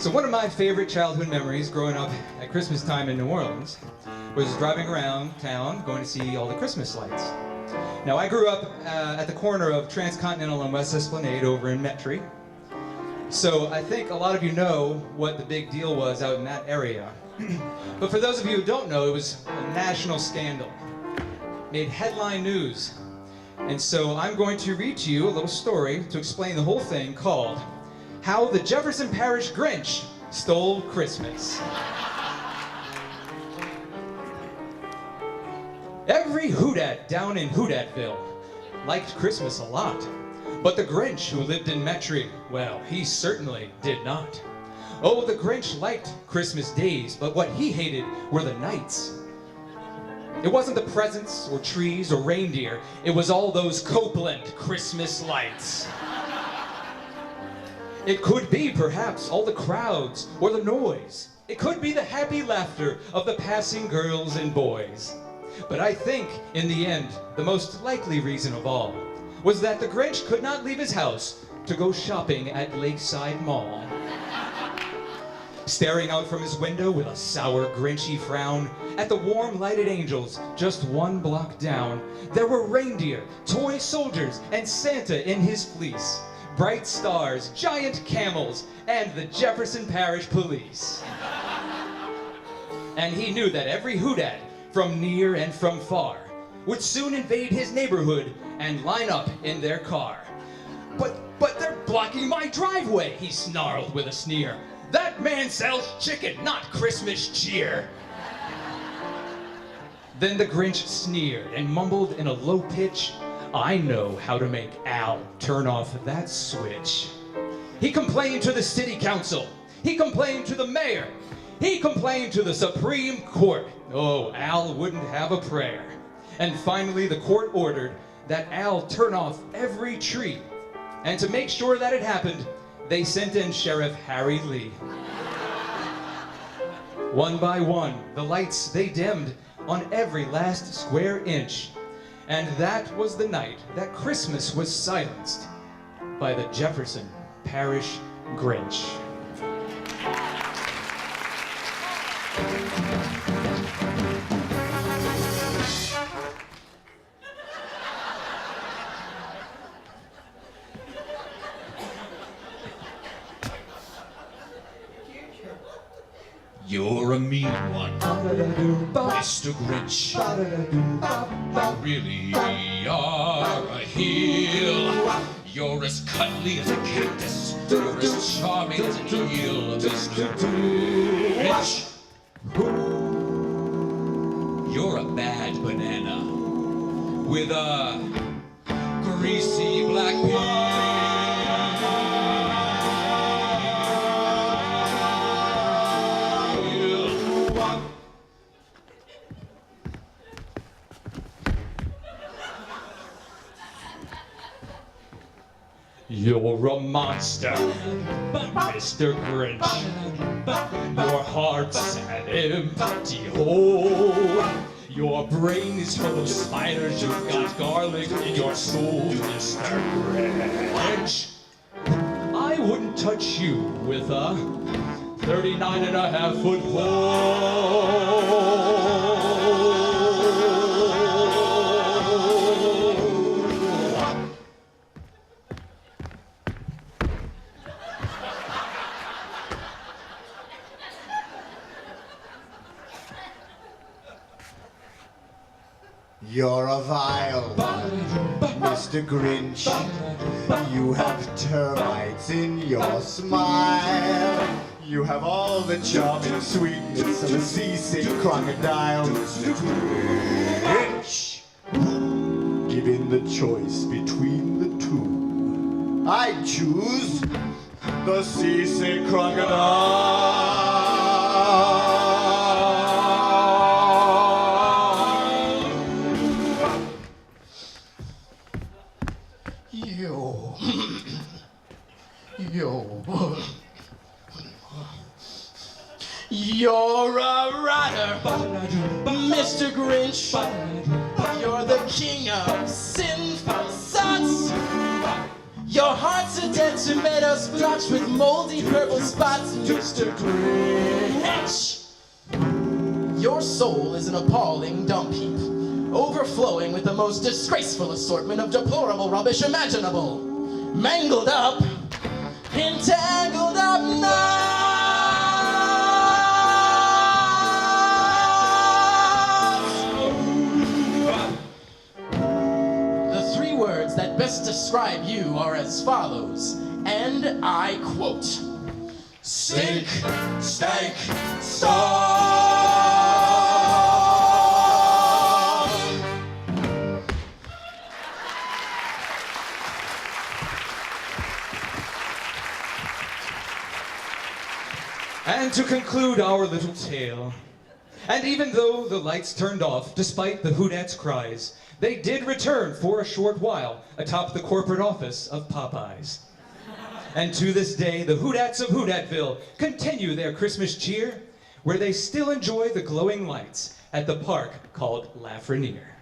So one of my favorite childhood memories growing up at Christmas time in New Orleans was driving around town going to see all the Christmas lights. Now I grew up at the corner of Transcontinental and West Esplanade over in Metairie. So I think a lot of you know what the big deal was out in that area. But for those of you who don't know, it was a national scandal. Made headline news. And so I'm going to read to you a little story to explain the whole thing called How the Jefferson Parish Grinch Stole Christmas. Every Houdat down in Houdatville liked Christmas a lot. But the Grinch who lived in Metairie, well, he certainly did not. Oh, the Grinch liked Christmas days, but what he hated were the nights. It wasn't the presents or trees or reindeer, it was all those Copeland Christmas lights. It could be, perhaps, all the crowds or the noise. It could be the happy laughter of the passing girls and boys. But I think, in the end, the most likely reason of all was that the Grinch could not leave his house to go shopping at Lakeside Mall. Staring out from his window with a sour, Grinchy frown at the warm, lighted angels just one block down, there were reindeer, toy soldiers, and Santa in his fleece, bright stars, giant camels, and the Jefferson Parish Police. And he knew that every Houdat, from near and from far, would soon invade his neighborhood and line up in their car. But they're blocking my driveway, he snarled with a sneer. That man sells chicken, not Christmas cheer. Then the Grinch sneered and mumbled in a low pitch, I know how to make Al turn off that switch. He complained to the city council. He complained to the mayor. He complained to the Supreme Court. Oh, Al wouldn't have a prayer. And finally, the court ordered that Al turn off every tree. And to make sure that it happened, they sent in Sheriff Harry Lee. One by one, the lights, they dimmed on every last square inch. And that was the night that Christmas was silenced by the Jefferson Parish Grinch. You're a mean one, Mr. Grinch. You really are a heel. You're as cuddly as a cactus. You're as charming as an eel, Mr. Grinch. You're a bad banana with a greasy black peel. You're a monster, Mr. Grinch. Your heart's an empty hole. Your brain is full of spiders. You've got garlic in your soul, Mr. Grinch. I wouldn't touch you with a 39.5-foot pole. You're a vile one, Mr. Grinch. You have termites in your smile. You have all the charming sweetness of a seasick crocodile, Mr. Grinch. Given the choice between the two, I'd choose the seasick crocodile. You're a rider, Mr. Grinch. You're the king of sinful thoughts. Your heart's a dead tomato splotched with moldy purple spots, Mr. Grinch. Your soul is an appalling dump heap, overflowing with the most disgraceful assortment of deplorable rubbish imaginable. Mangled up, entangled up knots. The three words that best describe you are as follows, and I quote: stink, stank, stop. And to conclude our little tale, and even though the lights turned off, despite the Whodats' cries, they did return for a short while atop the corporate office of Popeyes. And to this day, the Whodats of Whodatville continue their Christmas cheer, where they still enjoy the glowing lights at the park called Lafreniere.